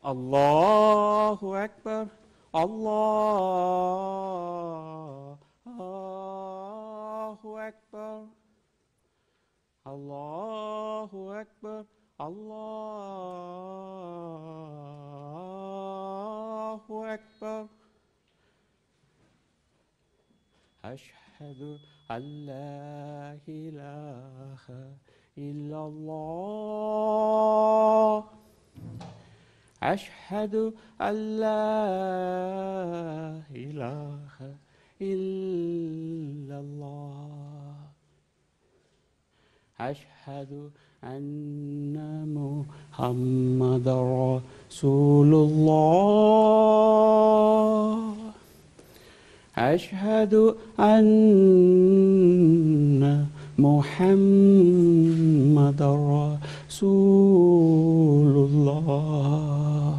الله أكبر. الله أكبر. الله أكبر. الله أكبر. أشهد أن لا إله إلا الله. أشهد أن لا إله إلا الله. أشهد أن محمدا رسول الله. أشهد أن محمدا رسول الله.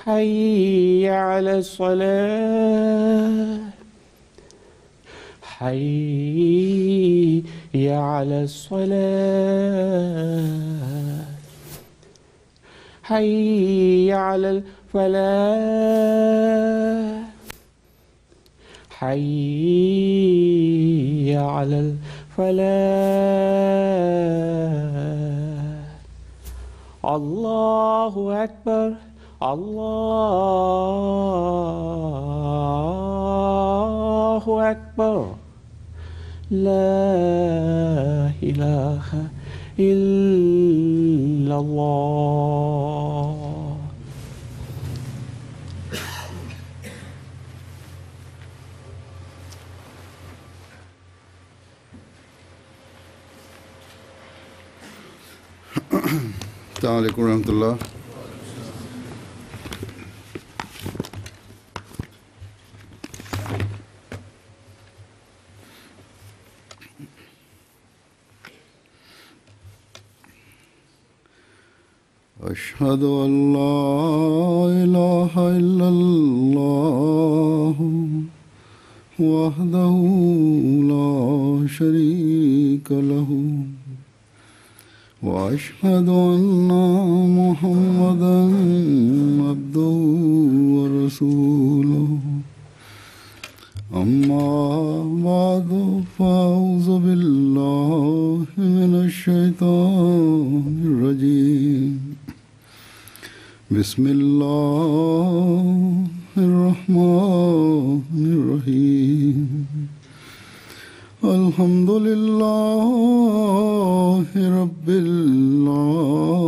حي على الصلاة. حي على الصلاة. حي على الفلاح. حي على الفلاح. الله أكبر. الله أكبر. لا إله إلا الله. السلام عليكم ورحمة الله. أشهد أن لا إله إلا الله وحده لا شريك له وأشهد أن محمدا عبده ورسوله. أما بعد فأعوذ بالله من الشيطان الرجيم. بسم الله الرحمن الرحيم. الحمد لله رب العالمين.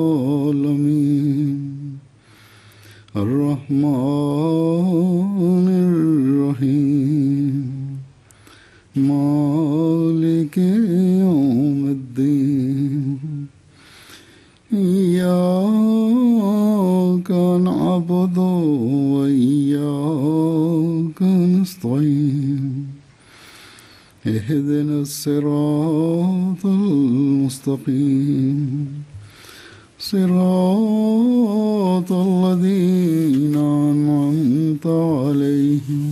الرحمن الرحيم. مالك يوم الدين. إياك نعبد وإياك نستعين. اهدنا الصراط المستقيم. صراط الذين أنعمت عليهم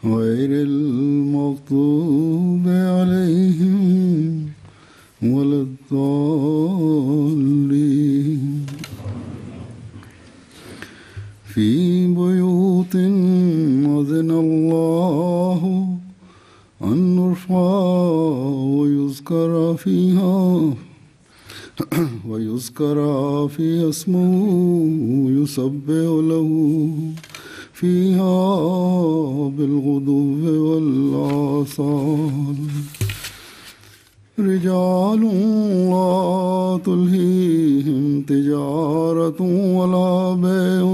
غير المغضوب عليهم ولا الضالين. في بيوت أذن الله أن نرفع ويذكر فيها اسمه يسبح له فيها بالغدو والآصال. رجال لا تلهيهم تجارة ولا بيع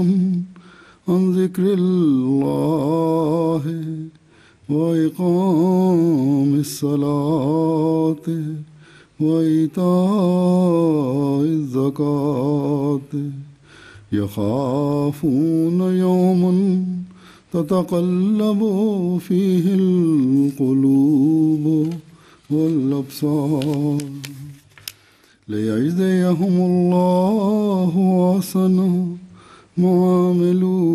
عن ذكر الله وإقام الصلاة وإيتاء الزكاة يخافون يوما تتقلب فيه القلوب والأبصار. ليجزيهم الله أحسن ما عملوا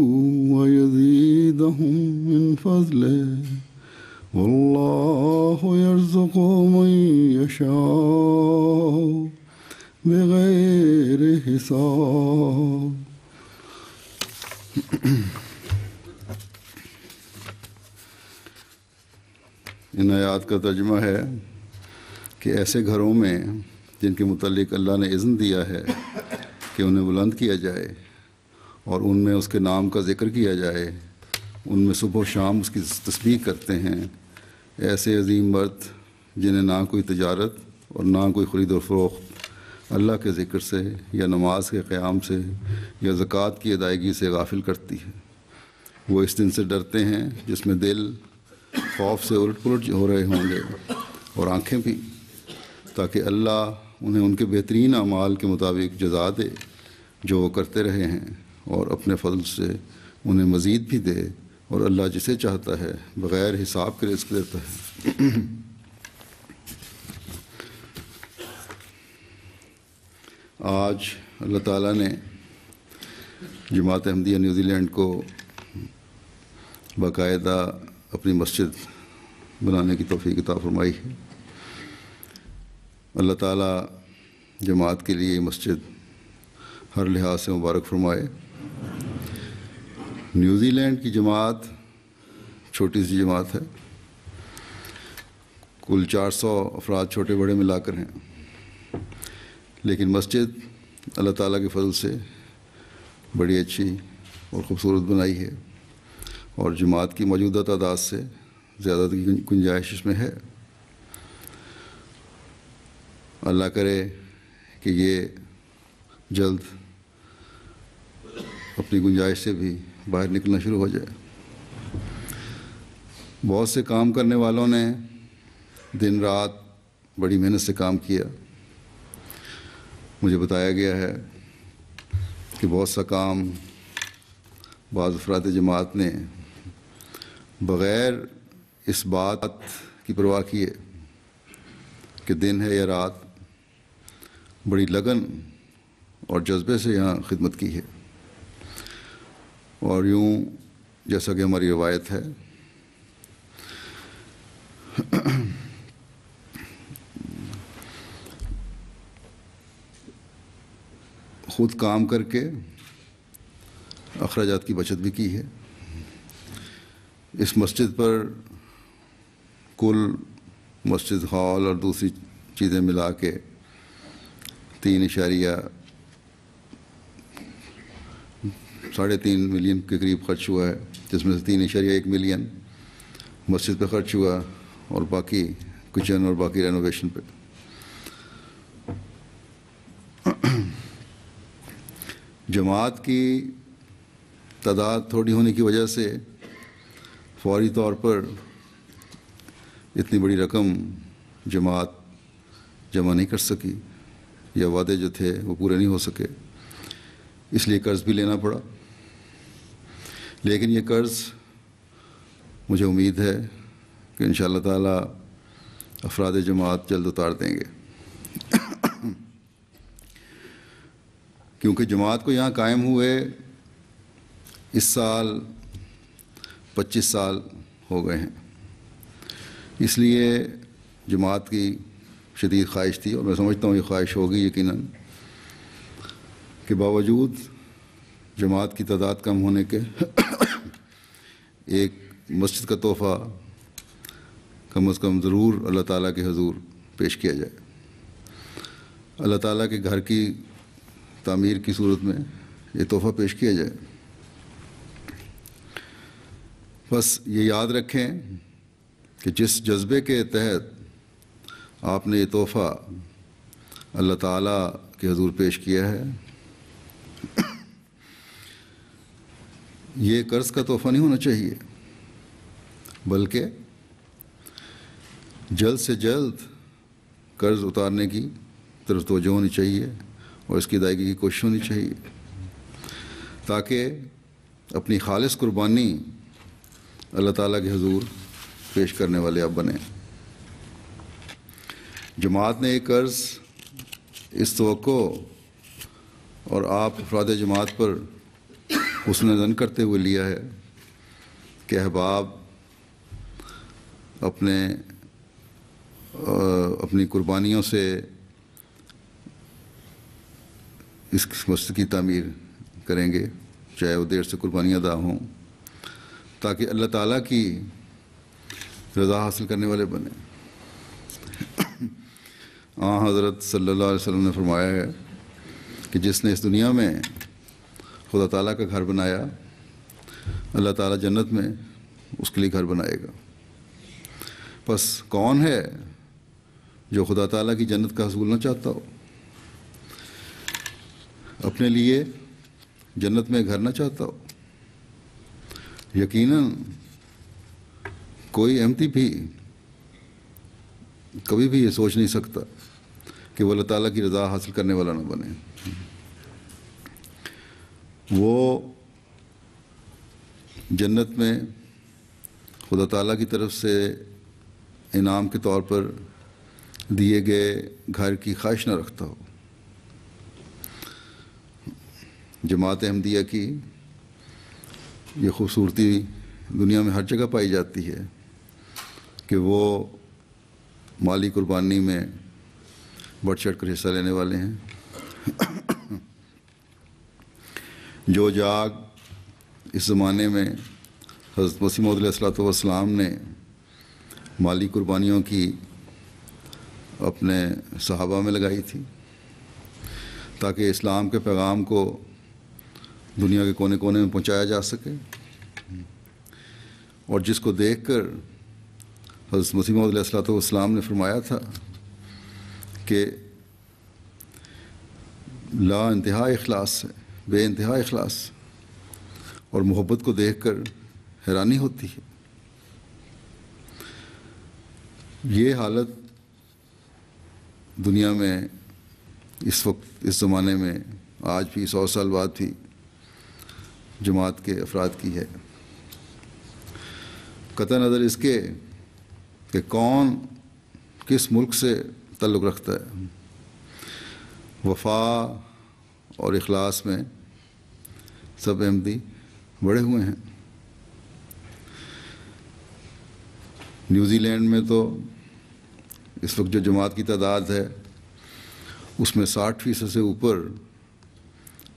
ويزيدهم من فضله. والله يرزق من يشاء بغير حساب. ان آیات کا ترجمہ ہے کہ ایسے گھروں میں جن کے متعلق اللہ نے اذن دیا ہے کہ انہیں بلند کیا جائے اور ان میں اس کے نام کا ذکر کیا جائے، ان میں صبح و شام اس کی تسبیح کرتے ہیں، ایسے عظیم مرد جنہیں نہ کوئی تجارت اور نہ کوئی خرید و فروخت اللہ کے ذکر سے یا نماز کے قیام سے یا زکوٰۃ کی ادائیگی سے غافل کرتی ہے. وہ اس دن سے ڈرتے ہیں جس میں دل خوف سے الٹ پلٹ ہو رہے ہوں گے اور آنکھیں بھی، تاکہ اللہ انہیں ان کے بہترین اعمال کے مطابق جزا دے جو وہ کرتے رہے ہیں، اور اپنے فضل سے انہیں مزید بھی دے، اور اللہ جسے چاہتا ہے بغیر حساب کے رزق دیتا ہے. آج اللہ تعالیٰ نے جماعت احمدیہ نیوزی لینڈ کو باقاعدہ اپنی مسجد بنانے کی توفیق عطا فرمائی ہے. اللہ تعالیٰ جماعت کے لیے مسجد ہر لحاظ سے مبارک فرمائے. نیوزی لینڈ کی جماعت چھوٹی سی جماعت ہے، کل 400 افراد چھوٹے بڑے ملا کر ہیں، لیکن مسجد اللہ تعالیٰ کے فضل سے بڑی اچھی اور خوبصورت بنائی ہے، اور جماعت کی موجودہ تعداد سے زیادہ گنجائش اس میں ہے. اللہ کرے کہ یہ جلد اپنی گنجائش سے بھی باہر نکلنا شروع ہو جائے. بہت سے کام کرنے والوں نے دن رات بڑی محنت سے کام کیا. مجھے بتایا گیا ہے کہ بہت سا کام بعض افراد جماعت نے بغیر اس بات کی پرواہ کیے کہ دن ہے یا رات بڑی لگن اور جذبے سے یہاں خدمت کی ہے. اور یوں جیسا کہ ہماری روایت ہے خود کام کر کے اخراجات کی بچت بھی کی ہے. اس مسجد پر کل مسجد ہال اور دوسری چیزیں ملا کے 3.3 ملین کے قریب خرچ ہوا ہے، جس میں سے 3.1 ملین مسجد پہ خرچ ہوا اور باقی کچن اور باقی رینوویشن پہ. جماعت کی تعداد تھوڑی ہونے کی وجہ سے فوری طور پر اتنی بڑی رقم جماعت جمع نہیں کر سکی، یا وعدے جو تھے وہ پورے نہیں ہو سکے، اس لیے قرض بھی لینا پڑا. لیکن یہ قرض مجھے امید ہے کہ انشاءاللہ تعالیٰ افراد جماعت جلد اتار دیں گے، کیونکہ جماعت کو یہاں قائم ہوئے اس سال 25 سال ہو گئے ہیں. اس لیے جماعت کی شدید خواہش تھی، اور میں سمجھتا ہوں یہ خواہش ہوگی یقیناً، کہ باوجود جماعت کی تعداد کم ہونے کے ایک مسجد کا تحفہ کم از کم ضرور اللہ تعالیٰ کے حضور پیش کیا جائے. اللہ تعالیٰ کے گھر کی تعمیر کی صورت میں یہ تحفہ پیش کیا جائے. بس یہ یاد رکھیں کہ جس جذبے کے تحت آپ نے یہ تحفہ اللہ تعالیٰ کے حضور پیش کیا ہے، یہ قرض کا تحفہ نہیں ہونا چاہیے، بلکہ جلد سے جلد قرض اتارنے کی طرف توجہ ہونی چاہیے اور اس کی ادائیگی کی کوشش ہونی چاہیے، تاکہ اپنی خالص قربانی اللہ تعالیٰ کے حضور پیش کرنے والے آپ بنیں. جماعت نے ایک قرض اس توقع اور آپ افراد جماعت پر حسن ظن کرتے ہوئے لیا ہے کہ احباب اپنی قربانیوں سے اس مسجد کی تعمیر کریں گے، چاہے وہ دیر سے قربانیاں ادا ہوں، تاکہ اللہ تعالیٰ کی رضا حاصل کرنے والے بنیں۔ حضرت صلی اللہ علیہ وسلم نے فرمایا ہے کہ جس نے اس دنیا میں خدا تعالیٰ کا گھر بنایا، اللہ تعالیٰ جنت میں اس کے لیے گھر بنائے گا۔ پس کون ہے جو خدا تعالیٰ کی جنت کا حصول نہ چاہتا ہو، اپنے لیے جنت میں گھر نہ چاہتا ہو؟ یقیناً کوئی احمدی بھی کبھی بھی یہ سوچ نہیں سکتا کہ وہ اللہ تعالیٰ کی رضا حاصل کرنے والا نہ بنے۔ وہ جنت میں خدا تعالیٰ کی طرف سے انعام کے طور پر دیے گئے گھر کی خواہش نہ رکھتا ہو۔ جماعت احمدیہ کی یہ خوبصورتی دنیا میں ہر جگہ پائی جاتی ہے کہ وہ مالی قربانی میں بڑھ چڑھ کر حصہ لینے والے ہیں۔ جو جاگ اس زمانے میں حضرت مسیح موعود علیہ الصلوۃ والسلام نے مالی قربانیوں کی اپنے صحابہ میں لگائی تھی تاکہ اسلام کے پیغام کو دنیا کے کونے کونے میں پہنچایا جا سکے، اور جس کو دیکھ کر حضرت مسیح موعود علیہ الصلوۃ والسلام نے فرمایا تھا کہ لا انتہا اخلاص ہے، بے انتہا اخلاص، اور محبت کو دیکھ کر حیرانی ہوتی ہے۔ یہ حالت دنیا میں اس وقت اس زمانے میں آج بھی 100 سال بعد بھی جماعت کے افراد کی ہے، قطع نظر اس کے کہ کون کس ملک سے تعلق رکھتا ہے۔ وفا اور اخلاص میں سب احمدی بڑے ہوئے ہیں۔ نیوزی لینڈ میں تو اس وقت جو جماعت کی تعداد ہے اس میں 60% سے اوپر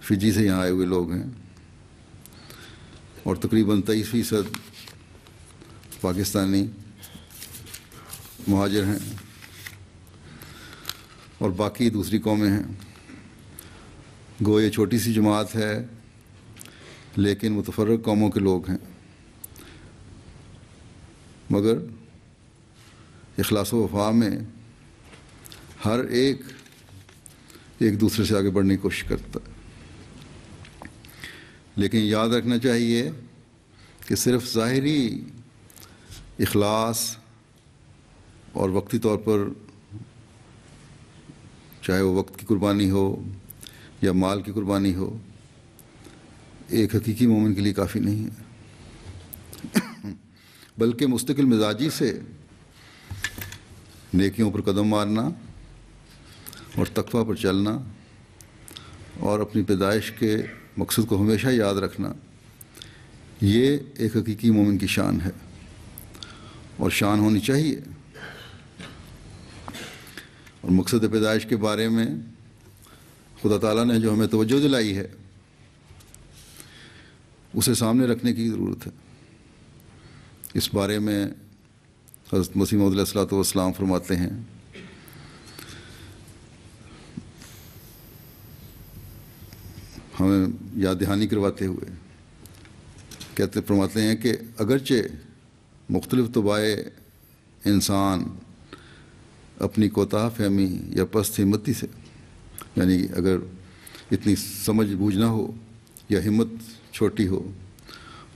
فجی سے یہاں آئے ہوئے لوگ ہیں، اور تقریباً 23% پاکستانی مہاجر ہیں، اور باقی دوسری قومیں ہیں۔ گو یہ چھوٹی سی جماعت ہے لیکن متفرق قوموں کے لوگ ہیں، مگر اخلاص و وفا میں ہر ایک دوسرے سے آگے بڑھنے کی کوشش کرتا ہے۔ لیکن یاد رکھنا چاہیے کہ صرف ظاہری اخلاص اور وقتی طور پر چاہے وہ وقت کی قربانی ہو یا مال کی قربانی ہو، ایک حقیقی مومن کے لیے کافی نہیں ہے، بلکہ مستقل مزاجی سے نیکیوں پر قدم مارنا اور تقویٰ پر چلنا اور اپنی پیدائش کے مقصد کو ہمیشہ یاد رکھنا، یہ ایک حقیقی مومن کی شان ہے اور شان ہونی چاہیے۔ اور مقصد پیدائش کے بارے میں خدا تعالیٰ نے جو ہمیں توجہ دلائی ہے اسے سامنے رکھنے کی ضرورت ہے۔ اس بارے میں حضرت مسیح موعود علیہ الصلوۃ والسلام فرماتے ہیں، ہمیں یاد دہانی کرواتے ہوئے فرماتے ہیں کہ اگرچہ مختلف طباع انسان اپنی کوتاہ فہمی یا پست ہمتی سے، یعنی اگر اتنی سمجھ بوجھ نہ ہو یا ہمت چھوٹی ہو،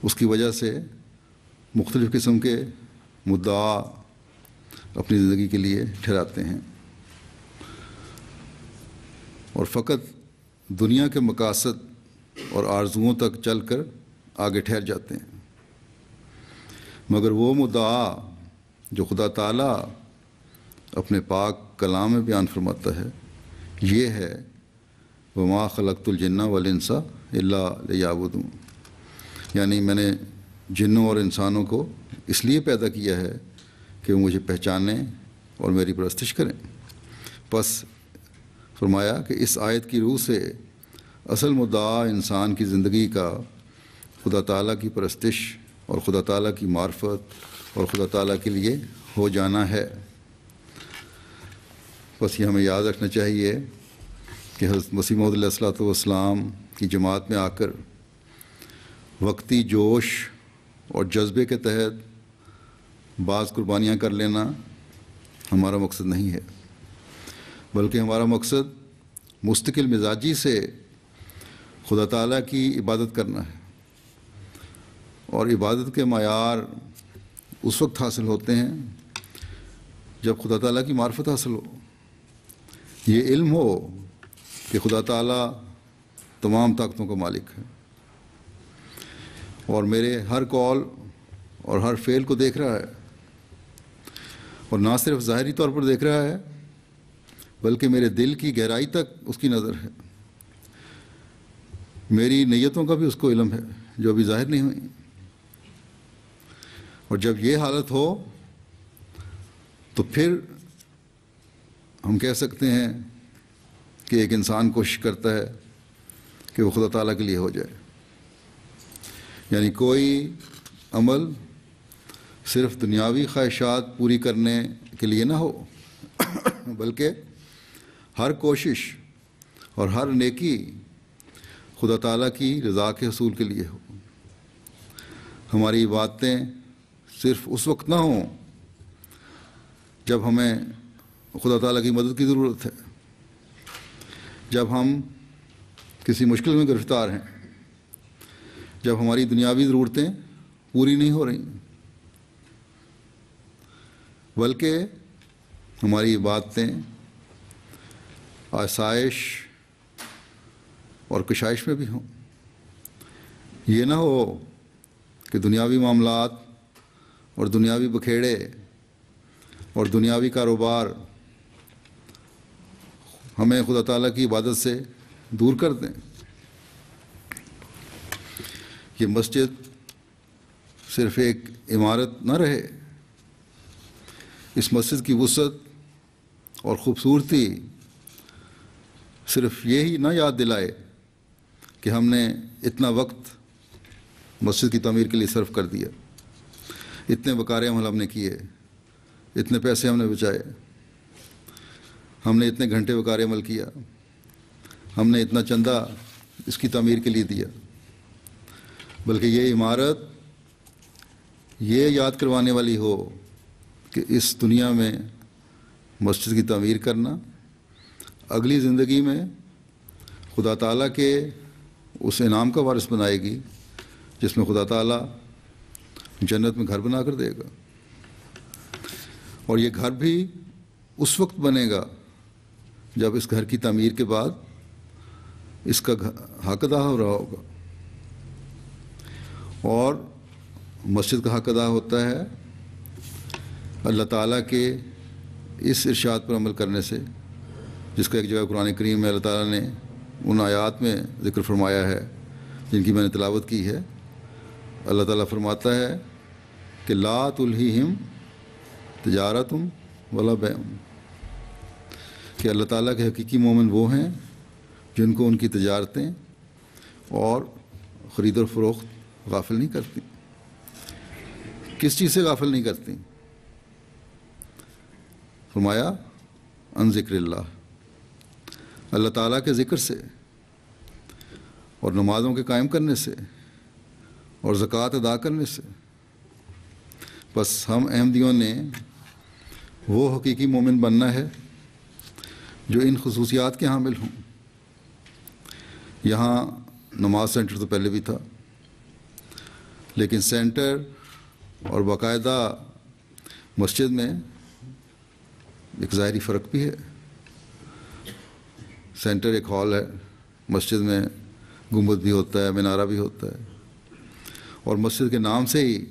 اس کی وجہ سے مختلف قسم کے مدعا اپنی زندگی کے لیے ٹھہراتے ہیں اور فقط دنیا کے مقاصد اور آرزوؤں تک چل کر آگے ٹھہر جاتے ہیں۔ مگر وہ مدعا جو خدا تعالیٰ اپنے پاک کلام میں بیان فرماتا ہے یہ ہے وما خلقت الجن والانس الا لیعبدون، یعنی میں نے جنوں اور انسانوں کو اس لیے پیدا کیا ہے کہ وہ مجھے پہچانیں اور میری پرستش کریں۔ پس فرمایا کہ اس آیت کی روح سے اصل مدعا انسان کی زندگی کا خدا تعالیٰ کی پرستش اور خدا تعالیٰ کی معرفت اور خدا تعالیٰ کے لیے ہو جانا ہے۔ بس یہ ہمیں یاد رکھنا چاہیے کہ حضرت مسیح موعود علیہ الصلوۃ والسلام کی جماعت میں آ کر وقتی جوش اور جذبے کے تحت بعض قربانیاں کر لینا ہمارا مقصد نہیں ہے، بلکہ ہمارا مقصد مستقل مزاجی سے خدا تعالیٰ کی عبادت کرنا ہے، اور عبادت کے معیار اس وقت حاصل ہوتے ہیں جب خدا تعالیٰ کی معرفت حاصل ہو، یہ علم ہو کہ خدا تعالیٰ تمام طاقتوں کا مالک ہے اور میرے ہر قول اور ہر فعل کو دیکھ رہا ہے، اور نہ صرف ظاہری طور پر دیکھ رہا ہے بلکہ میرے دل کی گہرائی تک اس کی نظر ہے، میری نیتوں کا بھی اس کو علم ہے جو ابھی ظاہر نہیں ہوئی۔ اور جب یہ حالت ہو تو پھر ہم کہہ سکتے ہیں کہ ایک انسان کوشش کرتا ہے کہ وہ خدا تعالیٰ کے لیے ہو جائے، یعنی کوئی عمل صرف دنیاوی خواہشات پوری کرنے کے لیے نہ ہو بلکہ ہر کوشش اور ہر نیکی خدا تعالیٰ کی رضا کے حصول کے لیے ہو۔ ہماری باتیں صرف اس وقت نہ ہوں جب ہمیں خدا تعالیٰ کی مدد کی ضرورت ہے، جب ہم کسی مشکل میں گرفتار ہیں، جب ہماری دنیاوی ضرورتیں پوری نہیں ہو رہی، بلکہ ہماری باتیں آسائش اور کشائش میں بھی ہوں۔ یہ نہ ہو کہ دنیاوی معاملات اور دنیاوی بکھیڑے اور دنیاوی کاروبار ہمیں خدا تعالیٰ کی عبادت سے دور کر دیں۔ یہ مسجد صرف ایک عمارت نہ رہے، اس مسجد کی وسعت اور خوبصورتی صرف یہی نہ یاد دلائے کہ ہم نے اتنا وقت مسجد کی تعمیر کے لیے صرف کر دیا، اتنے بکارے عمل ہم نے کیے، اتنے پیسے ہم نے بچائے، ہم نے اتنے گھنٹے بکارے عمل کیا، ہم نے اتنا چندہ اس کی تعمیر کے لیے دیا، بلکہ یہ عمارت یہ یاد کروانے والی ہو کہ اس دنیا میں مسجد کی تعمیر کرنا اگلی زندگی میں خدا تعالیٰ کے اس انعام کا وارث بنائے گی جس میں خدا تعالیٰ جنت میں گھر بنا کر دے گا، اور یہ گھر بھی اس وقت بنے گا جب اس گھر کی تعمیر کے بعد اس کا حق ادا ہو رہا ہوگا۔ اور مسجد کا حق ادا ہوتا ہے اللہ تعالیٰ کے اس ارشاد پر عمل کرنے سے، جس کا ایک جگہ قرآن کریم میں اللہ تعالیٰ نے ان آیات میں ذکر فرمایا ہے جن کی میں نے تلاوت کی ہے۔ اللہ تعالیٰ فرماتا ہے کہ لا تلہیہم تجارت ولا بیع، کہ اللہ تعالیٰ کے حقیقی مومن وہ ہیں جن کو ان کی تجارتیں اور خرید و فروخت غافل نہیں کرتی۔ کس چیز سے غافل نہیں کرتی؟ فرمایا ان ذکر اللہ، اللہ تعالیٰ کے ذکر سے اور نمازوں کے قائم کرنے سے اور زکوٰۃ ادا کرنے سے۔ بس ہم احمدیوں نے وہ حقیقی مومن بننا ہے جو ان خصوصیات کے حامل ہوں۔ یہاں نماز سینٹر تو پہلے بھی تھا، لیکن سینٹر اور باقاعدہ مسجد میں ایک ظاہری فرق بھی ہے۔ سینٹر ایک ہال ہے، مسجد میں گنبد بھی ہوتا ہے، مینارہ بھی ہوتا ہے، اور مسجد کے نام سے ہی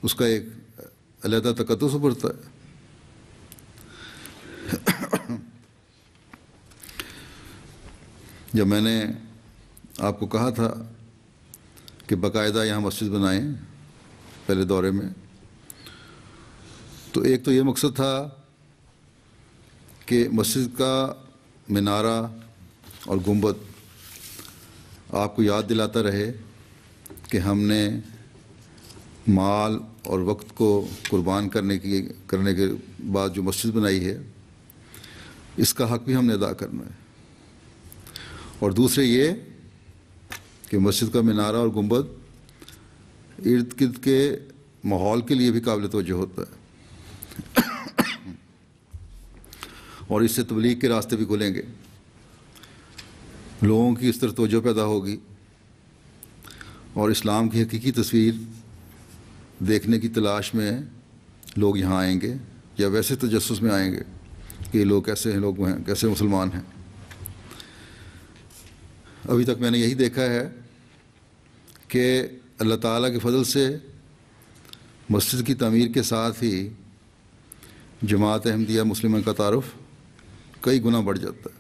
اس کا ایک علیحدہ تقدس ابھرتا ہے۔ جب میں نے آپ کو کہا تھا کہ باقاعدہ یہاں مسجد بنائیں پہلے دورے میں، تو ایک تو یہ مقصد تھا کہ مسجد کا مینارہ اور گنبد آپ کو یاد دلاتا رہے کہ ہم نے مال اور وقت کو قربان کرنے کے بعد جو مسجد بنائی ہے اس کا حق بھی ہم نے ادا کرنا ہے. اور دوسرے یہ کہ مسجد کا مینارہ اور گنبد ارد گرد کے ماحول کے لیے بھی قابل توجہ ہوتا ہے اور اس سے تبلیغ کے راستے بھی کھلیں گے. لوگوں کی اس طرح توجہ پیدا ہوگی اور اسلام کی حقیقی تصویر دیکھنے کی تلاش میں لوگ یہاں آئیں گے یا ویسے تجسس میں آئیں گے کہ یہ لوگ کیسے ہیں، لوگ ہیں کیسے مسلمان ہیں. ابھی تک میں نے یہی دیکھا ہے کہ اللہ تعالیٰ کے فضل سے مسجد کی تعمیر کے ساتھ ہی جماعت احمدیہ مسلمہ کا تعارف کئی گنا بڑھ جاتا ہے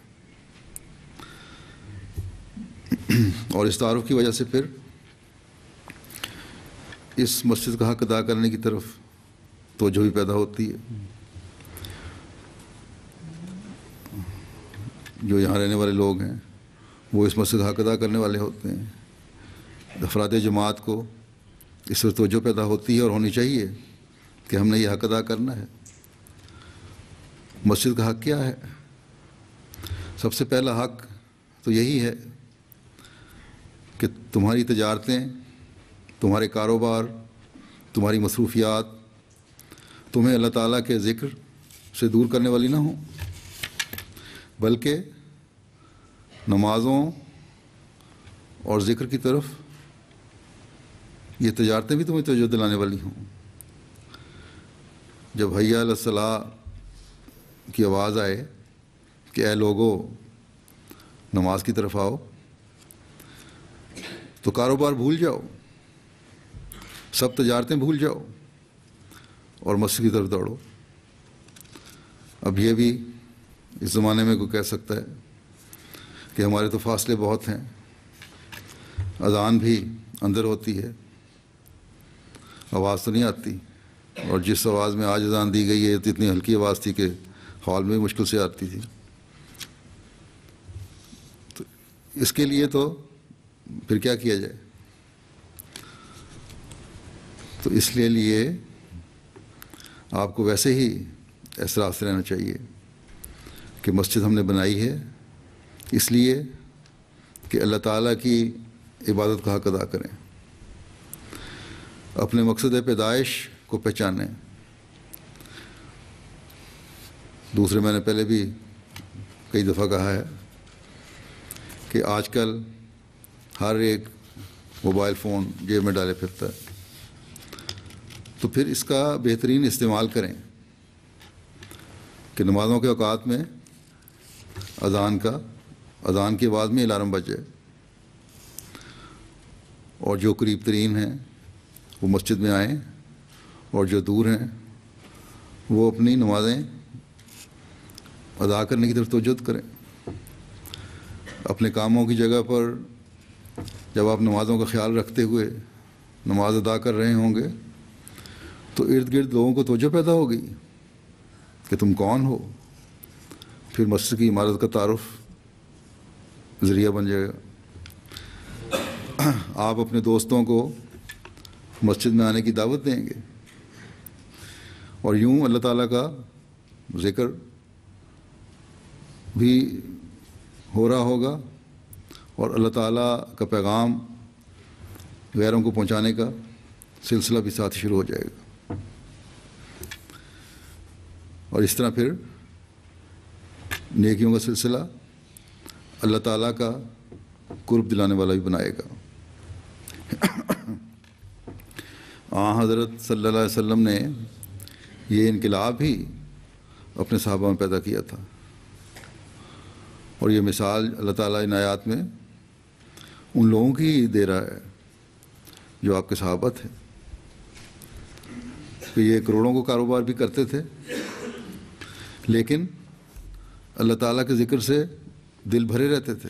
اور اس تعارف کی وجہ سے پھر اس مسجد کا حق ادا کرنے کی طرف توجہ بھی پیدا ہوتی ہے. جو یہاں رہنے والے لوگ ہیں وہ اس مسجد کا حق ادا کرنے والے ہوتے ہیں. افراد جماعت کو اس پر توجہ پیدا ہوتی ہے اور ہونی چاہیے کہ ہم نے یہ حق ادا کرنا ہے. مسجد کا حق کیا ہے؟ سب سے پہلا حق تو یہی ہے کہ تمہاری تجارتیں، تمہارے کاروبار، تمہاری مصروفیات تمہیں اللہ تعالیٰ کے ذکر سے دور کرنے والی نہ ہوں، بلکہ نمازوں اور ذکر کی طرف یہ تجارتیں بھی تمہیں توجہ دلانے والی ہوں. جب حی علی الصلاۃ کی آواز آئے کہ اے لوگو نماز کی طرف آؤ، تو کاروبار بھول جاؤ، سب تجارتیں بھول جاؤ اور مسجد کی طرف دوڑو. اب یہ بھی اس زمانے میں کوئی کہہ سکتا ہے کہ ہمارے تو فاصلے بہت ہیں، اذان بھی اندر ہوتی ہے، آواز تو نہیں آتی، اور جس آواز میں آج اذان دی گئی ہے تو اتنی ہلکی آواز تھی کہ ہال میں مشکل سے آتی تھی. تو اس کے لیے تو پھر کیا کیا جائے؟ تو اس لیے آپ کو ویسے ہی احساس رہنا چاہیے کہ مسجد ہم نے بنائی ہے اس لیے کہ اللہ تعالیٰ کی عبادت کا حق ادا کریں، اپنے مقصد پیدائش کو پہچانیں. دوسرے میں نے پہلے بھی کئی دفعہ کہا ہے کہ آج کل ہر ایک موبائل فون جیب میں ڈالے پھرتا ہے، تو پھر اس کا بہترین استعمال کریں کہ نمازوں کے اوقات میں اذان کی آواز میں الارم بج جائے، اور جو قریب ترین ہیں وہ مسجد میں آئیں اور جو دور ہیں وہ اپنی نمازیں ادا کرنے کی طرف توجہ کریں. اپنے کاموں کی جگہ پر جب آپ نمازوں کا خیال رکھتے ہوئے نماز ادا کر رہے ہوں گے تو ارد گرد لوگوں کو توجہ پیدا ہوگی کہ تم کون ہو. پھر مسجد کی عمارت کا تعارف ذریعہ بن جائے گا. آپ اپنے دوستوں کو مسجد میں آنے کی دعوت دیں گے اور یوں اللہ تعالیٰ کا ذکر بھی ہو رہا ہوگا اور اللہ تعالیٰ کا پیغام غیروں کو پہنچانے کا سلسلہ بھی ساتھ شروع ہو جائے گا. اور اس طرح پھر نیکیوں کا سلسلہ اللہ تعالیٰ کا قرب دلانے والا بھی بنائے گا. حضرت صلی اللہ علیہ وسلم نے یہ انقلاب ہی اپنے صحابہ میں پیدا کیا تھا، اور یہ مثال اللہ تعالیٰ ان آیات میں ان لوگوں کی دے رہا ہے جو آپ کے صحابہ تھے کہ یہ کروڑوں کو کاروبار بھی کرتے تھے لیکن اللہ تعالیٰ کے ذکر سے دل بھرے رہتے تھے.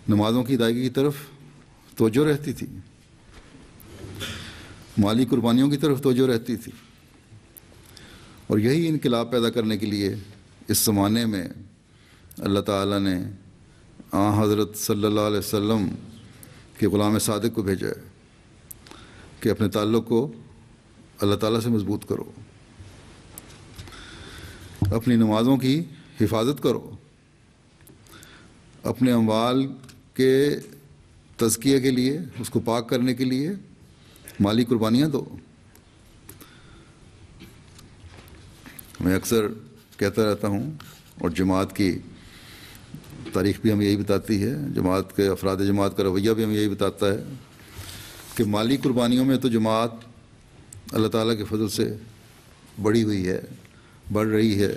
نمازوں کی ادائیگی کی طرف توجہ رہتی تھی، مالی قربانیوں کی طرف توجہ رہتی تھی، اور یہی انقلاب پیدا کرنے کے لیے اس زمانے میں اللہ تعالیٰ نے حضرت صلی اللہ علیہ وسلم کے غلام صادق کو بھیجا ہے کہ اپنے تعلق کو اللہ تعالیٰ سے مضبوط کرو، اپنی نمازوں کی حفاظت کرو، اپنے اموال کے تزکیے کے لیے، اس کو پاک کرنے کے لیے مالی قربانیاں دو۔ میں اکثر کہتا رہتا ہوں، اور جماعت کی تاریخ بھی ہمیں یہی بتاتی ہے، جماعت کے افراد جماعت کا رویہ بھی ہمیں یہی بتاتا ہے کہ مالی قربانیوں میں تو جماعت اللہ تعالیٰ کے فضل سے بڑھی ہوئی ہے، بڑھ رہی ہے،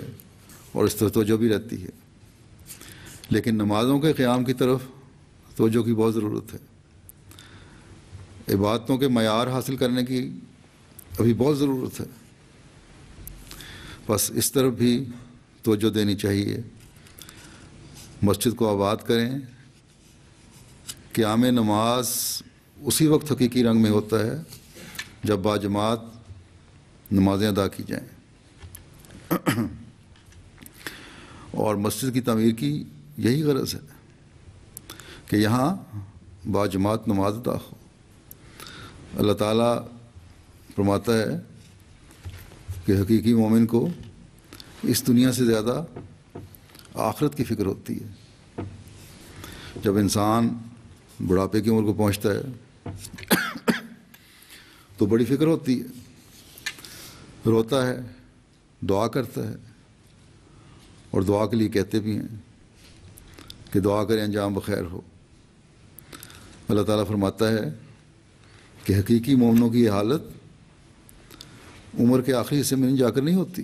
اور اس طرح توجہ بھی رہتی ہے، لیکن نمازوں کے قیام کی طرف توجہ کی بہت ضرورت ہے۔ عبادتوں کے معیار حاصل کرنے کی ابھی بہت ضرورت ہے، بس اس طرف بھی توجہ دینی چاہیے۔ مسجد کو آباد کریں۔ قیام نماز اسی وقت حقیقی رنگ میں ہوتا ہے جب باجماعت نمازیں ادا کی جائیں، اور مسجد کی تعمیر کی یہی غرض ہے کہ یہاں باجماعت نماز ادا ہو۔ اللہ تعالیٰ فرماتا ہے کہ حقیقی مومن کو اس دنیا سے زیادہ آخرت کی فکر ہوتی ہے۔ جب انسان بڑھاپے کی عمر کو پہنچتا ہے تو بڑی فکر ہوتی ہے، روتا ہے، دعا کرتا ہے، اور دعا کے لیے کہتے بھی ہیں کہ دعا کریں انجام بخیر ہو۔ اللہ تعالیٰ فرماتا ہے کہ حقیقی مومنوں کی یہ حالت عمر کے آخری حصے میں جا کر نہیں ہوتی،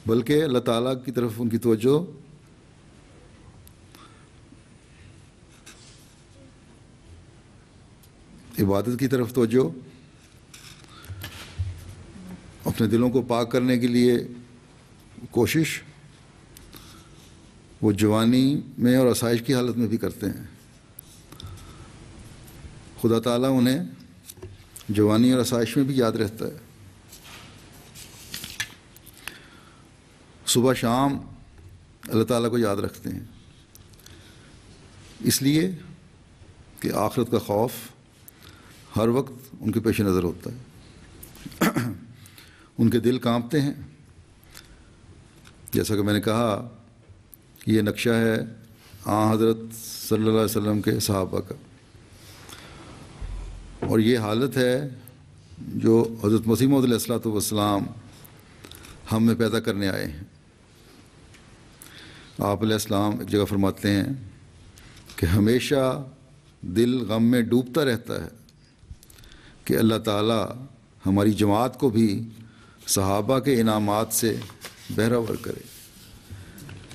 بلکہ اللہ تعالیٰ کی طرف ان کی توجہ عبادت کی طرف توجہ، اپنے دلوں کو پاک کرنے کے لیے کوشش، وہ جوانی میں اور آسائش کی حالت میں بھی کرتے ہیں۔ خدا تعالیٰ انہیں جوانی اور آسائش میں بھی یاد رہتا ہے۔ صبح شام اللہ تعالیٰ کو یاد رکھتے ہیں، اس لیے کہ آخرت کا خوف ہر وقت ان کے پیش نظر ہوتا ہے، ان کے دل کانپتے ہیں۔ جیسا کہ میں نے کہا، یہ نقشہ ہے حضرت صلی اللہ علیہ وسلم کے صحابہ کا، اور یہ حالت ہے جو حضرت مسیح موعود علیہ الصلوۃ والسلام ہم میں پیدا کرنے آئے ہیں۔ آپ علیہ السلام ایک جگہ فرماتے ہیں کہ ہمیشہ دل غم میں ڈوبتا رہتا ہے کہ اللہ تعالیٰ ہماری جماعت کو بھی صحابہ کے انعامات سے بہرور کرے،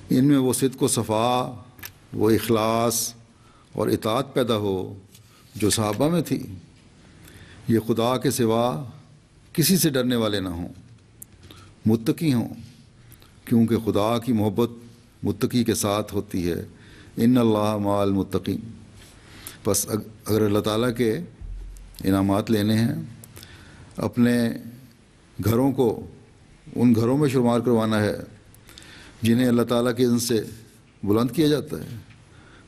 ان میں وہ صدق و صفا، وہ اخلاص اور اطاعت پیدا ہو جو صحابہ میں تھی، یہ خدا کے سوا کسی سے ڈرنے والے نہ ہوں، متقی ہوں، کیونکہ خدا کی محبت متقی کے ساتھ ہوتی ہے، ان اللہ مع المتقین۔ بس اگر اللہ تعالیٰ کے انعامات لینے ہیں، اپنے گھروں کو ان گھروں میں شمار کروانا ہے جنہیں اللہ تعالیٰ کے اذن سے بلند کیا جاتا ہے،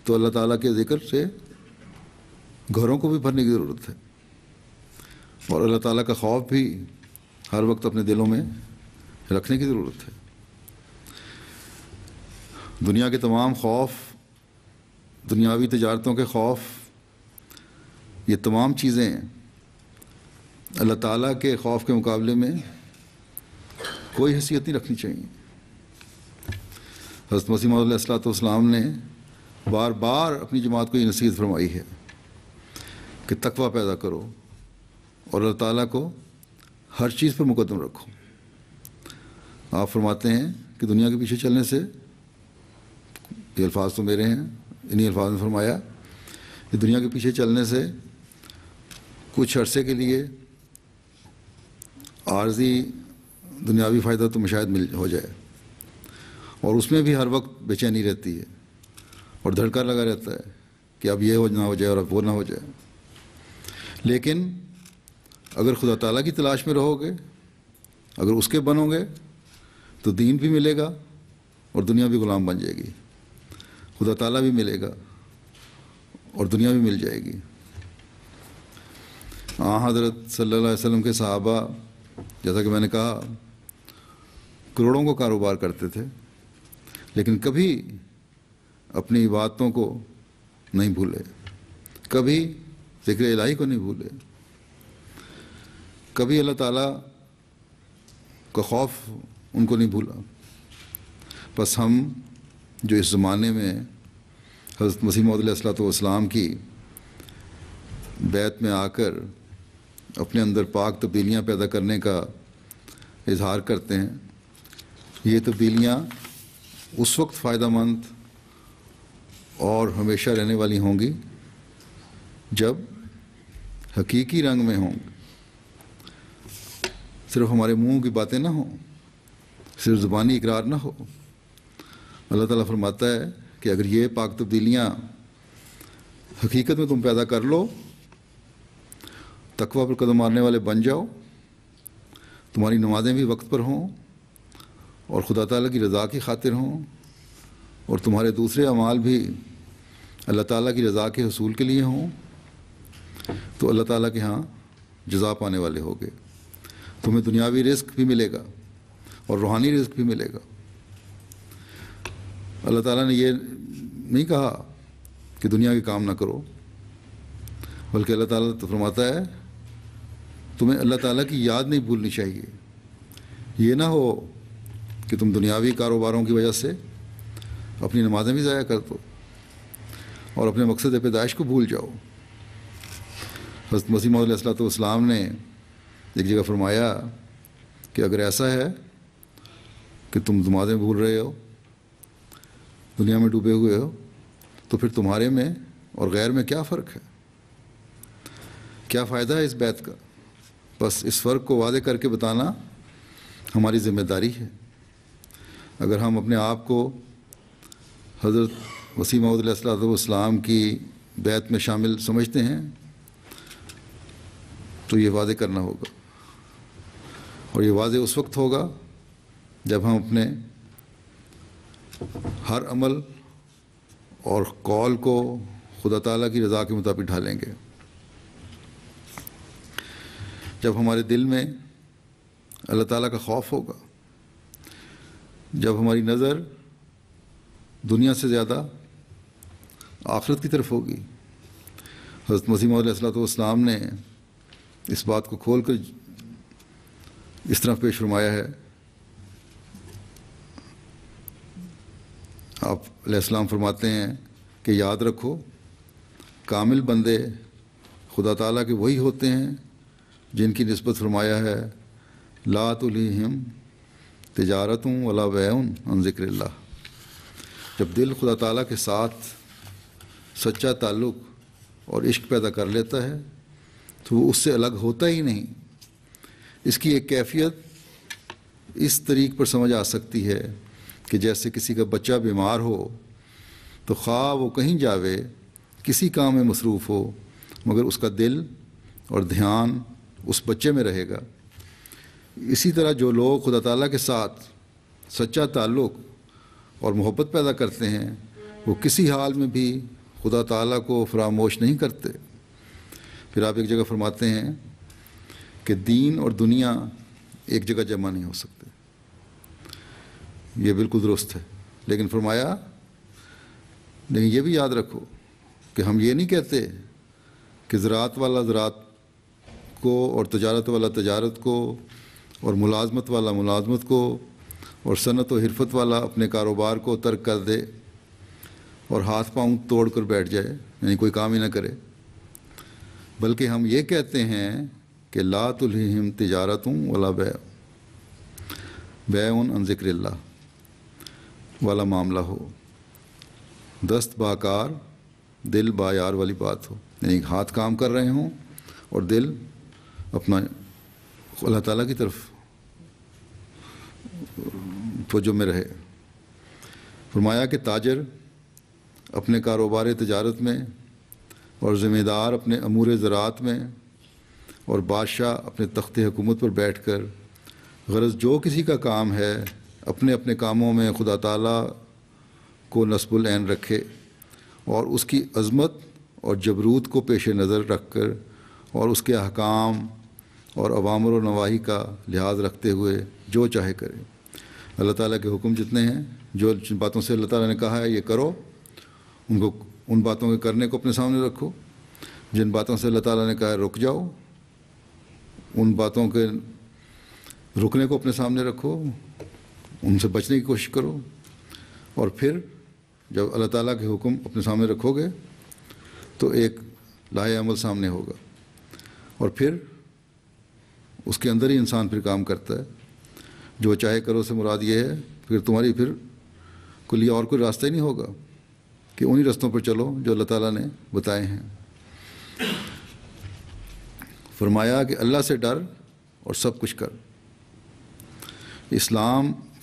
تو اللہ تعالیٰ کے ذکر سے گھروں کو بھی بھرنے کی ضرورت ہے، اور اللہ تعالیٰ کا خوف بھی ہر وقت اپنے دلوں میں رکھنے کی ضرورت ہے۔ دنیا کے تمام خوف، دنیاوی تجارتوں کے خوف، یہ تمام چیزیں اللہ تعالیٰ کے خوف کے مقابلے میں کوئی حیثیت نہیں رکھنی چاہیے۔ حضرت مسیح موعود علیہ الصلوۃ والسلام نے بار بار اپنی جماعت کو یہ نصیحت فرمائی ہے کہ تقویٰ پیدا کرو اور اللہ تعالیٰ کو ہر چیز پر مقدم رکھو۔ آپ فرماتے ہیں کہ دنیا کے پیچھے چلنے سے، یہ الفاظ تو میرے ہیں، انہی الفاظ میں فرمایا کہ دنیا کے پیچھے چلنے سے کچھ عرصے کے لیے عارضی دنیاوی فائدہ تو مشاہد ہو جائے، اور اس میں بھی ہر وقت بے چینی رہتی ہے اور دھڑکا لگا رہتا ہے کہ اب یہ نہ ہو جائے اور اب وہ نہ ہو جائے۔ لیکن اگر خدا تعالیٰ کی تلاش میں رہو گے، اگر اس کے بنو گے، تو دین بھی ملے گا اور دنیا بھی غلام بن جائے گی۔ خدا تعالیٰ بھی ملے گا اور دنیا بھی مل جائے گی۔ حضرت صلی اللہ علیہ وسلم کے صحابہ، جیسا کہ میں نے کہا، کروڑوں کو کاروبار کرتے تھے، لیکن کبھی اپنی عبادتوں کو نہیں بھولے، کبھی ذکر الہی کو نہیں بھولے، کبھی اللہ تعالیٰ کا خوف ان کو نہیں بھولا۔ بس ہم جو اس زمانے میں حضرت مسیح موعود علیہ الصلوۃ والسلام کی بیعت میں آ کر اپنے اندر پاک تبدیلیاں پیدا کرنے کا اظہار کرتے ہیں، یہ تبدیلیاں اس وقت فائدہ مند اور ہمیشہ رہنے والی ہوں گی جب حقیقی رنگ میں ہوں گی، صرف ہمارے منہ کی باتیں نہ ہوں، صرف زبانی اقرار نہ ہو۔ اللہ تعالیٰ فرماتا ہے کہ اگر یہ پاک تبدیلیاں حقیقت میں تم پیدا کر لو، تقویٰ پر قدم مارنے والے بن جاؤ، تمہاری نمازیں بھی وقت پر ہوں اور خدا تعالیٰ کی رضا کی خاطر ہوں، اور تمہارے دوسرے اعمال بھی اللہ تعالیٰ کی رضا کے حصول کے لیے ہوں، تو اللہ تعالیٰ کے ہاں جزا پانے والے ہوگے۔ تمہیں دنیاوی رزق بھی ملے گا اور روحانی رزق بھی ملے گا۔ اللہ تعالیٰ نے یہ نہیں کہا کہ دنیا کے کام نہ کرو، بلکہ اللہ تعالیٰ تو فرماتا ہے تمہیں اللہ تعالیٰ کی یاد نہیں بھولنی چاہیے۔ یہ نہ ہو کہ تم دنیاوی کاروباروں کی وجہ سے اپنی نمازیں بھی ضائع کر دو اور اپنے مقصد پیدائش کو بھول جاؤ۔ حضرت مسیح موعود علیہ الصلوۃ والسلام نے ایک جگہ فرمایا کہ اگر ایسا ہے کہ تم نمازیں بھول رہے ہو، دنیا میں ڈوبے ہوئے ہو، تو پھر تمہارے میں اور غیر میں کیا فرق ہے؟ کیا فائدہ ہے اس بیعت کا؟ بس اس فرق کو واضح کر کے بتانا ہماری ذمہ داری ہے۔ اگر ہم اپنے آپ کو حضرت مسیح موعود علیہ الصلوۃ والسلام کی بیعت میں شامل سمجھتے ہیں تو یہ واضح کرنا ہوگا، اور یہ واضح اس وقت ہوگا جب ہم اپنے ہر عمل اور قول کو خدا تعالیٰ کی رضا کے مطابق ڈھالیں گے، جب ہمارے دل میں اللہ تعالیٰ کا خوف ہوگا، جب ہماری نظر دنیا سے زیادہ آخرت کی طرف ہوگی۔ حضرت مسیح موعود علیہ الصلوۃ والسلام نے اس بات کو کھول کر اس طرح پیش فرمایا ہے۔ آپ علیہ السلام فرماتے ہیں کہ یاد رکھو، کامل بندے خدا تعالیٰ کے وہی ہوتے ہیں جن کی نسبت فرمایا ہے لا تلہہم تجارت ولا بیع عن ذکر اللہ۔ جب دل خدا تعالیٰ کے ساتھ سچا تعلق اور عشق پیدا کر لیتا ہے تو وہ اس سے الگ ہوتا ہی نہیں۔ اس کی ایک کیفیت اس طریق پر سمجھ آ سکتی ہے کہ جیسے کسی کا بچہ بیمار ہو تو خواہ وہ کہیں جاوے، کسی کام میں مصروف ہو، مگر اس کا دل اور دھیان اس بچے میں رہے گا۔ اسی طرح جو لوگ خدا تعالیٰ کے ساتھ سچا تعلق اور محبت پیدا کرتے ہیں وہ کسی حال میں بھی خدا تعالیٰ کو فراموش نہیں کرتے۔ پھر آپ ایک جگہ فرماتے ہیں کہ دین اور دنیا ایک جگہ جمع نہیں ہو سکتے۔ یہ بالکل درست ہے، لیکن فرمایا لیکن یہ بھی یاد رکھو کہ ہم یہ نہیں کہتے کہ زراعت والا زراعت کو اور تجارت والا تجارت کو اور ملازمت والا ملازمت کو اور صنعت و حرفت والا اپنے کاروبار کو ترک کر دے اور ہاتھ پاؤں توڑ کر بیٹھ جائے، یعنی کوئی کام ہی نہ کرے، بلکہ ہم یہ کہتے ہیں کہ لا تلہہم تجارت ولا بیع عن ذکر اللہ والا معاملہ ہو، دست باکار دل با یار والی بات ہو، یعنی ہاتھ کام کر رہے ہوں اور دل اپنا اللہ تعالیٰ کی طرف توجہ میں رہے۔ فرمایا کہ تاجر اپنے کاروبار تجارت میں اور ذمہ دار اپنے امور زراعت میں اور بادشاہ اپنے تخت حکومت پر بیٹھ کر غرض جو کسی کا کام ہے اپنے اپنے کاموں میں خدا تعالیٰ کو نصب العین رکھے اور اس کی عظمت اور جبروت کو پیش نظر رکھ کر اور اس کے احکام اور اوامر و نواہی کا لحاظ رکھتے ہوئے جو چاہے کرے۔ اللہ تعالیٰ کے حکم جتنے ہیں، جو جن باتوں سے اللہ تعالیٰ نے کہا ہے یہ کرو، ان باتوں کے کرنے کو اپنے سامنے رکھو۔ جن باتوں سے اللہ تعالیٰ نے کہا ہے رک جاؤ، ان باتوں کے رکنے کو اپنے سامنے رکھو، ان سے بچنے کی کوشش کرو۔ اور پھر جب اللہ تعالیٰ کے حکم اپنے سامنے رکھو گے تو ایک لائحہ عمل سامنے ہوگا، اور پھر اس کے اندر ہی انسان پھر کام کرتا ہے۔ جو چاہے کرو سے مراد یہ ہے پھر تمہاری پھر کوئی اور کوئی راستہ ہی نہیں ہوگا کہ انہی رستوں پر چلو جو اللہ تعالیٰ نے بتائے ہیں۔ فرمایا کہ اللہ سے ڈر اور سب کچھ کر۔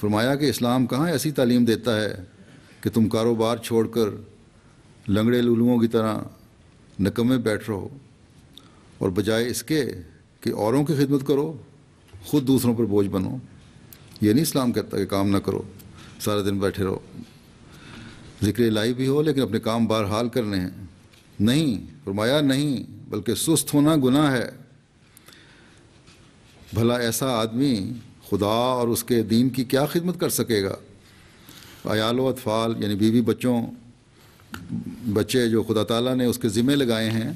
فرمایا کہ اسلام کہاں ایسی تعلیم دیتا ہے کہ تم کاروبار چھوڑ کر لنگڑے لولوؤں کی طرح نکمے بیٹھ رہو، اور بجائے اس کے کہ اوروں کی خدمت کرو خود دوسروں پر بوجھ بنو۔ یہ نہیں اسلام کہتا کہ کام نہ کرو، سارا دن بیٹھے رہو، ذکر الہی بھی ہو لیکن اپنے کام بہرحال کرنے ہیں۔ نہیں، فرمایا نہیں، بلکہ سست ہونا گناہ ہے۔ بھلا ایسا آدمی خدا اور اس کے دین کی کیا خدمت کر سکے گا؟ عیال و اطفال یعنی بیوی بچے جو خدا تعالیٰ نے اس کے ذمہ لگائے ہیں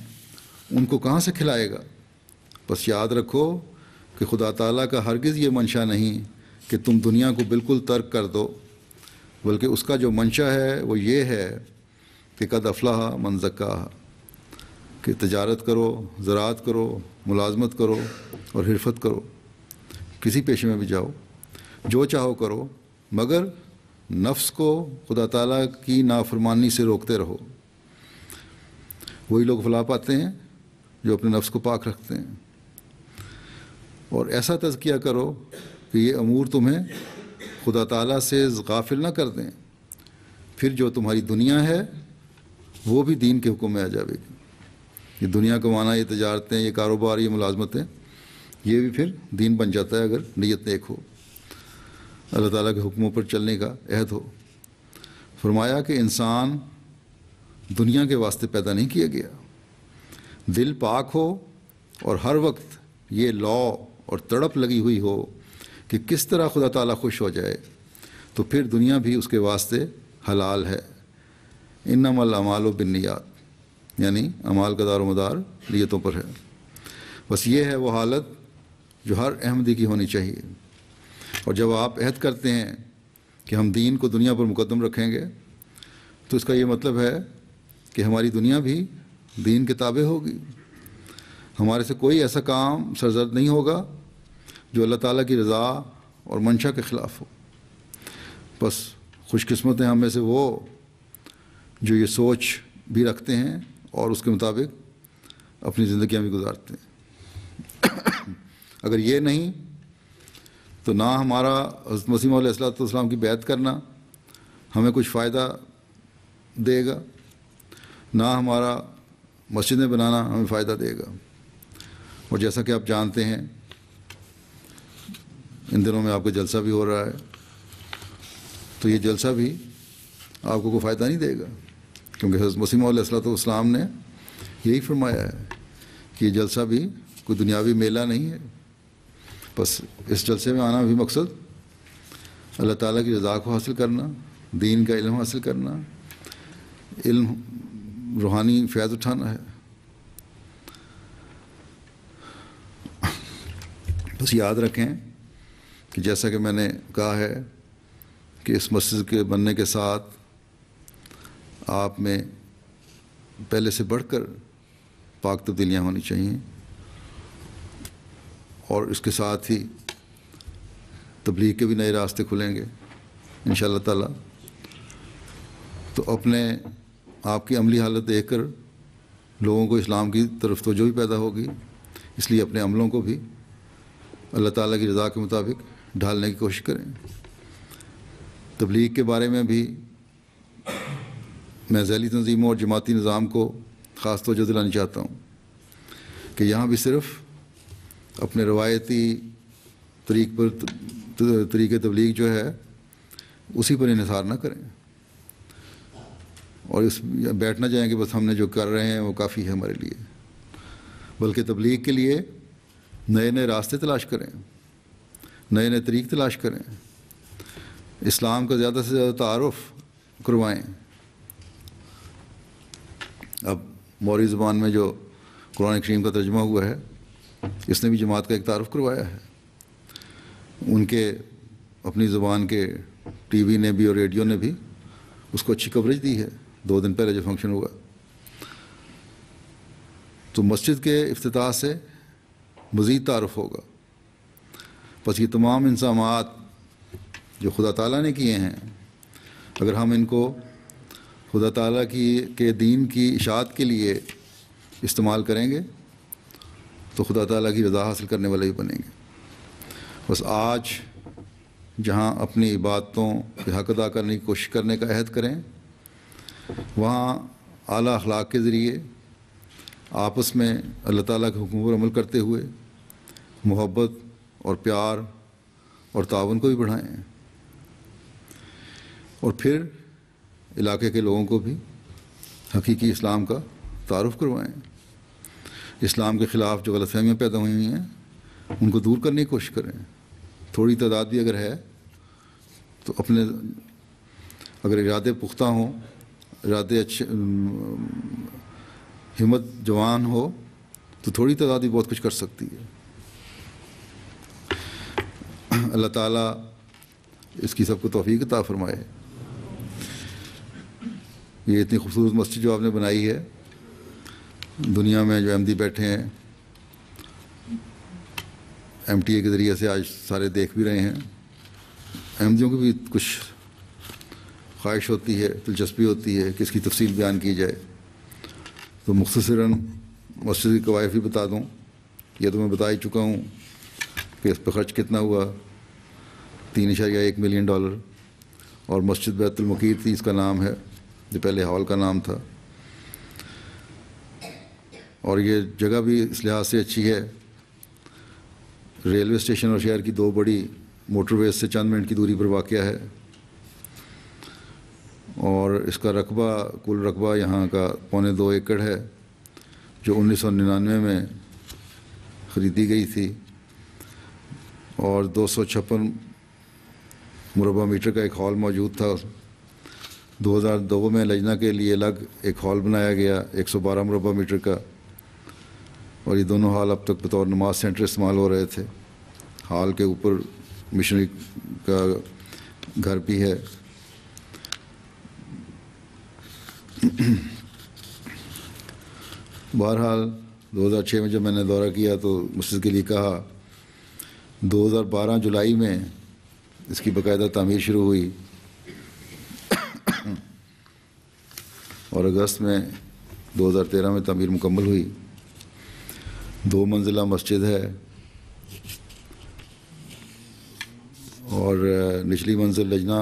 ان کو کہاں سے کھلائے گا؟ بس یاد رکھو کہ خدا تعالیٰ کا ہرگز یہ منشا نہیں کہ تم دنیا کو بالکل ترک کر دو، بلکہ اس کا جو منشا ہے وہ یہ ہے کہ قد افلح من زکاہا، کہ تجارت کرو، زراعت کرو، ملازمت کرو اور حرفت کرو، کسی پیشے میں بھی جاؤ، جو چاہو کرو، مگر نفس کو خدا تعالیٰ کی نافرمانی سے روکتے رہو۔ وہی لوگ فلاح پاتے ہیں جو اپنے نفس کو پاک رکھتے ہیں۔ اور ایسا تزکیہ کرو کہ یہ امور تمہیں خدا تعالیٰ سے غافل نہ کر دیں، پھر جو تمہاری دنیا ہے وہ بھی دین کے حکم میں آ جائے گی۔ یہ دنیا کمانا، یہ تجارتیں، یہ کاروبار، یہ ملازمتیں، یہ بھی پھر دین بن جاتا ہے اگر نیت نیک ہو، اللہ تعالیٰ کے حکموں پر چلنے کا عہد ہو۔ فرمایا کہ انسان دنیا کے واسطے پیدا نہیں کیا گیا۔ دل پاک ہو اور ہر وقت یہ لو اور تڑپ لگی ہوئی ہو کہ کس طرح خدا تعالیٰ خوش ہو جائے، تو پھر دنیا بھی اس کے واسطے حلال ہے۔ انما الاعمال بالنیات، یعنی اعمال کا دار و مدار نیتوں پر ہے۔ بس یہ ہے وہ حالت جو ہر احمدی کی ہونی چاہیے۔ اور جب آپ عہد کرتے ہیں کہ ہم دین کو دنیا پر مقدم رکھیں گے تو اس کا یہ مطلب ہے کہ ہماری دنیا بھی دین کے تابع ہوگی۔ ہمارے سے کوئی ایسا کام سرزد نہیں ہوگا جو اللہ تعالیٰ کی رضا اور منشا کے خلاف ہو۔ بس خوش قسمت ہیں ہم میں سے وہ جو یہ سوچ بھی رکھتے ہیں اور اس کے مطابق اپنی زندگیاں بھی گزارتے ہیں۔ اگر یہ نہیں تو نہ ہمارا حضرت مسیح علیہ السلام کی بیعت کرنا ہمیں کچھ فائدہ دے گا، نہ ہمارا مسجدیں بنانا ہمیں فائدہ دے گا۔ اور جیسا کہ آپ جانتے ہیں ان دنوں میں آپ کا جلسہ بھی ہو رہا ہے، تو یہ جلسہ بھی آپ کو کوئی فائدہ نہیں دے گا، کیونکہ حضرت مسیح علیہ السلام نے یہی فرمایا ہے کہ یہ جلسہ بھی کوئی دنیاوی میلہ نہیں ہے۔ بس اس جلسے میں آنا بھی مقصد اللہ تعالیٰ کی رضا کو حاصل کرنا، دین کا علم حاصل کرنا، علم روحانی فیض اٹھانا ہے۔ بس یاد رکھیں کہ جیسا کہ میں نے کہا ہے کہ اس مسجد کے بننے کے ساتھ آپ میں پہلے سے بڑھ کر پاک تبدیلیاں ہونی چاہیے، اور اس کے ساتھ ہی تبلیغ کے بھی نئے راستے کھلیں گے انشاءاللہ تعالی۔ تو اپنے آپ کی عملی حالت دیکھ کر لوگوں کو اسلام کی طرف توجہ بھی پیدا ہوگی، اس لیے اپنے عملوں کو بھی اللہ تعالیٰ کی رضا کے مطابق ڈھالنے کی کوشش کریں۔ تبلیغ کے بارے میں بھی میں ذیلی تنظیموں اور جماعتی نظام کو خاص توجہ دلانی چاہتا ہوں کہ یہاں بھی صرف اپنے روایتی طریقے تبلیغ جو ہے اسی پر انحصار نہ کریں، اور اس بیٹھ نہ جائیں کہ بس ہم نے جو کر رہے ہیں وہ کافی ہے ہمارے لیے، بلکہ تبلیغ کے لیے نئے نئے راستے تلاش کریں، نئے نئے طریق تلاش کریں، اسلام کا زیادہ سے زیادہ تعارف کروائیں۔ اب موری زبان میں جو قرآن کریم کا ترجمہ ہوا ہے، اس نے بھی جماعت کا ایک تعارف کروایا ہے۔ ان کے اپنی زبان کے ٹی وی نے بھی اور ریڈیو نے بھی اس کو اچھی کوریج دی ہے 2 دن پہلے جو فنکشن ہوا۔ تو مسجد کے افتتاح سے مزید تعارف ہوگا۔ بس یہ تمام انضامات جو خدا تعالیٰ نے کیے ہیں، اگر ہم ان کو خدا تعالیٰ کے دین کی اشاعت کے لیے استعمال کریں گے تو خدا تعالیٰ کی رضا حاصل کرنے والے بھی بنیں گے۔ بس آج جہاں اپنی عبادتوں کے حق ادا کرنے کی کوشش کرنے کا عہد کریں، وہاں اعلیٰ اخلاق کے ذریعے آپس میں اللہ تعالیٰ کے حکم پر عمل کرتے ہوئے محبت اور پیار اور تعاون کو بھی بڑھائیں، اور پھر علاقے کے لوگوں کو بھی حقیقی اسلام کا تعارف کروائیں۔ اسلام کے خلاف جو غلط فہمیاں پیدا ہوئی ہیں ان کو دور کرنے کی کوشش کریں۔ تھوڑی تعداد بھی اگر ہے تو اپنے اگر ارادے پختہ ہوں، ارادے اچھے، ہمت جوان ہو، تو تھوڑی تعداد بھی بہت کچھ کر سکتی ہے۔ اللہ تعالیٰ اس کی سب کو توفیق عطا فرمائے۔ یہ اتنی خوبصورت مسجد جو آپ نے بنائی ہے، دنیا میں جو احمدی بیٹھے ہیں ایم ٹی اے کے ذریعے سے آج سارے دیکھ بھی رہے ہیں، احمدیوں کی بھی کچھ خواہش ہوتی ہے، دلچسپی ہوتی ہے کہ اس کی تفصیل بیان کی جائے۔ تو مختصراً مسجد کی قواعد بھی بتا دوں، یہ تو میں بتا ہی چکا ہوں کہ اس پہ خرچ کتنا ہوا، $3.1 ملین، اور مسجد بیت المقیر تھی اس کا نام ہے، جو پہلے ہال کا نام تھا۔ اور یہ جگہ بھی اس لحاظ سے اچھی ہے، ریلوے اسٹیشن اور شہر کی 2 بڑی موٹر ویز سے چند منٹ کی دوری پر واقع ہے، اور اس کا رقبہ، کل رقبہ یہاں کا 2.25 ایکڑ ہے، جو 1999 میں خریدی گئی تھی، اور 256 مربع میٹر کا ایک ہال موجود تھا۔ 2002 میں لجنہ کے لیے الگ ایک ہال بنایا گیا 112 مربع میٹر کا، اور یہ دونوں ہال اب تک بطور نماز سینٹر استعمال ہو رہے تھے۔ ہال کے اوپر مشنری کا گھر بھی ہے۔ بہرحال 2006 میں جب میں نے دورہ کیا تو مسجد کے لیے کہا، 2012 جولائی میں اس کی باقاعدہ تعمیر شروع ہوئی، اور اگست میں 2013 میں تعمیر مکمل ہوئی۔ 2 منزلہ مسجد ہے، اور نچلی منزل لجنہ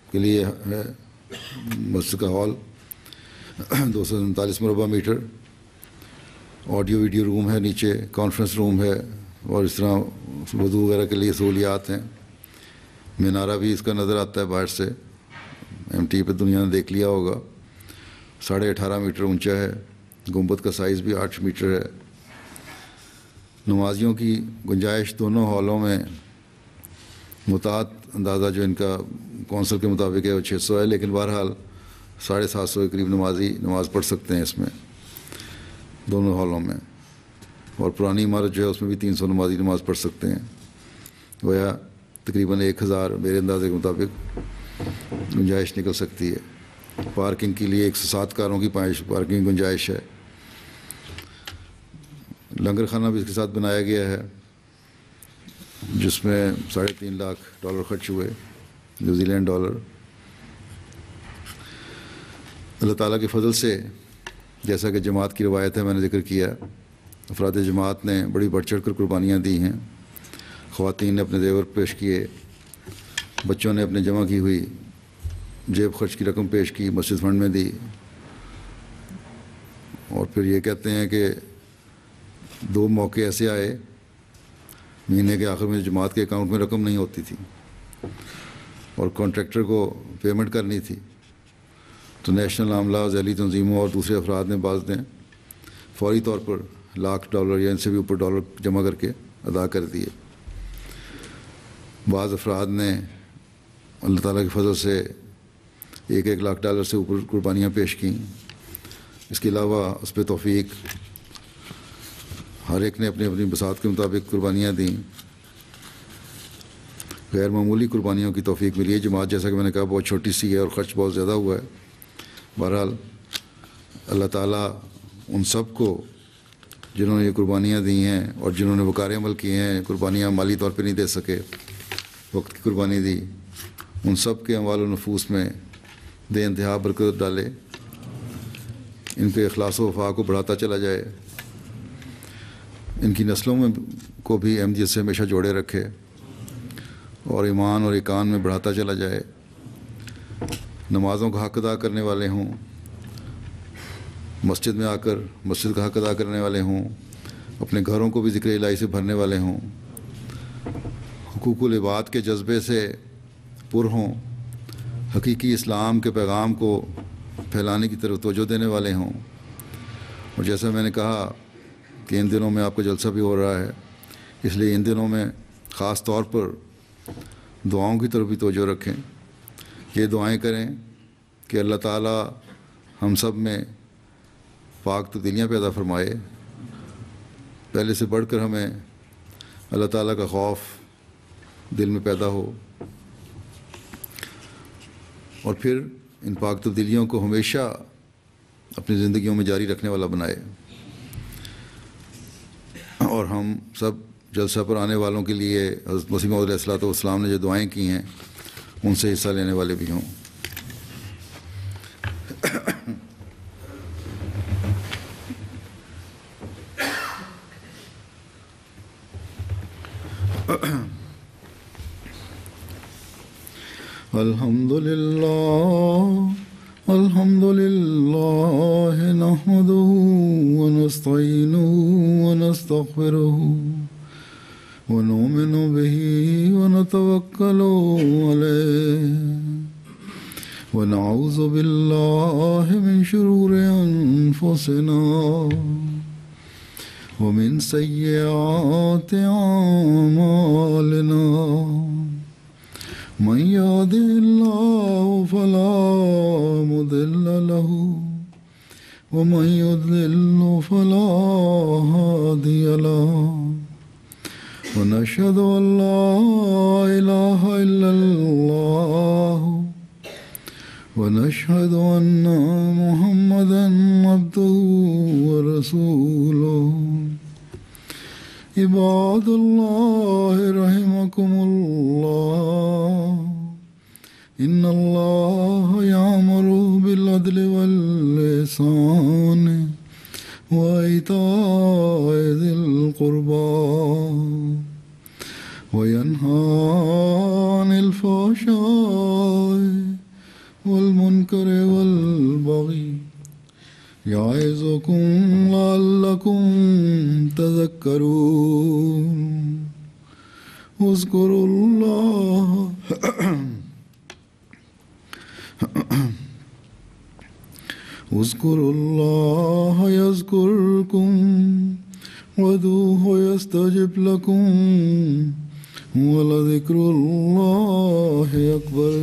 کے لیے ہے، مسجد کا ہال 239 مربع میٹر، آڈیو ویڈیو روم ہے نیچے، کانفرنس روم ہے، اور اس طرح وضو وغیرہ کے لیے سہولیات ہیں۔ مینارہ بھی اس کا نظر آتا ہے باہر سے، ایم ٹی پہ دنیا نے دیکھ لیا ہوگا، 18.5 میٹر اونچا ہے، گنبد کا سائز بھی 8 میٹر ہے۔ نمازیوں کی گنجائش دونوں ہالوں میں متعدد اندازہ جو ان کا کونسل کے مطابق ہے وہ 600 ہے، لیکن بہرحال 750 کے قریب نمازی نماز پڑھ سکتے ہیں اس میں، دونوں ہالوں میں۔ اور پرانی عمارت جو ہے اس میں بھی 300 نمازی نماز پڑھ سکتے ہیں، گویا تقریباً 1000 میرے اندازے کے مطابق گنجائش نکل سکتی ہے۔ پارکنگ کے لیے 107 کاروں کی پارکنگ گنجائش ہے۔ لنگر خانہ بھی اس کے ساتھ بنایا گیا ہے، جس میں $3.5 لاکھ خرچ ہوئے، نیوزی لینڈ ڈالر۔ اللہ تعالیٰ کے فضل سے، جیسا کہ جماعت کی روایت ہے، میں نے ذکر کیا، افراد جماعت نے بڑی بڑھ چڑھ کر قربانیاں دی ہیں۔ خواتین نے اپنے زیور پیش کیے، بچوں نے اپنے جمع کی ہوئی جیب خرچ کی رقم پیش کی، مسجد فنڈ میں دی، اور پھر یہ کہتے ہیں کہ 2 موقع ایسے آئے مہینے کے آخر میں جماعت کے اکاؤنٹ میں رقم نہیں ہوتی تھی اور کانٹریکٹر کو پیمنٹ کرنی تھی، تو نیشنل عاملہ ذیلی تنظیموں اور دوسرے افراد نے بعض نے فوری طور پر $1,00,000 یا ان سے بھی اوپر ڈالر جمع کر کے ادا کر دیے. بعض افراد نے اللہ تعالیٰ کے فضل سے $1,00,000 سے اوپر قربانیاں پیش کیں. اس کے علاوہ اس پہ توفیق ہر ایک نے اپنی اپنی بساط کے مطابق قربانیاں دیں. غیر معمولی قربانیوں کی توفیق ملی ہے. جماعت جیسا کہ میں نے کہا بہت چھوٹی سی ہے اور خرچ بہت زیادہ ہوا ہے. بہرحال اللہ تعالیٰ ان سب کو جنہوں نے یہ قربانیاں دی ہیں اور جنہوں نے وقار عمل کیے ہیں, قربانیاں مالی طور پہ نہیں دے سکے, وقت کی قربانی دی, ان سب کے اموال و نفوس میں بے انتہا برکت ڈالے, ان کے اخلاص و وفا کو بڑھاتا چلا جائے, ان کی نسلوں میں کو بھی احمدیت سے ہمیشہ جوڑے رکھے اور ایمان اور ایقان میں بڑھاتا چلا جائے. نمازوں کا حق ادا کرنے والے ہوں, مسجد میں آ کر مسجد کا حق ادا کرنے والے ہوں, اپنے گھروں کو بھی ذکر الہی سے بھرنے والے ہوں, حقوق العباد کے جذبے سے پر ہوں, حقیقی اسلام کے پیغام کو پھیلانے کی طرف توجہ دینے والے ہوں. اور جیسا میں نے کہا کہ ان دنوں میں آپ کا جلسہ بھی ہو رہا ہے, اس لیے ان دنوں میں خاص طور پر دعاؤں کی طرف بھی توجہ رکھیں. یہ دعائیں کریں کہ اللہ تعالیٰ ہم سب میں پاک تبدیلیاں پیدا فرمائے. پہلے سے بڑھ کر ہمیں اللہ تعالیٰ کا خوف دل میں پیدا ہو اور پھر ان پاک تبدیلیوں کو ہمیشہ اپنی زندگیوں میں جاری رکھنے والا بنائے. اور ہم سب جلسہ پر آنے والوں کے لیے حضرت مسیح موعود علیہ الصلوۃ والسلام نے جو دعائیں کی ہیں ان سے حصہ لینے والے بھی ہوں. الحمد للہ نحمده ونستعینه ونستغفره ونؤمن به ونتوکل علیہ ونعوذ باللہ من شرور انفسنا ومن سیئات اعمالنا من يهده الله فلا مضل له ومن يضلل فلا هادي له ونشهد أن لا إله إلا الله ونشهد أن محمدا عبده ورسوله. عباد الله رحمكم الله إن الله يأمر بالعدل والإحسان وإيتاء ذي القربى وينهى عن الفحشاء والمنكر والبغي يعظكم لعلكم تذكرون. اذكروا الله يذكركم وادعوه يستجب لكم ولذكر الله أكبر.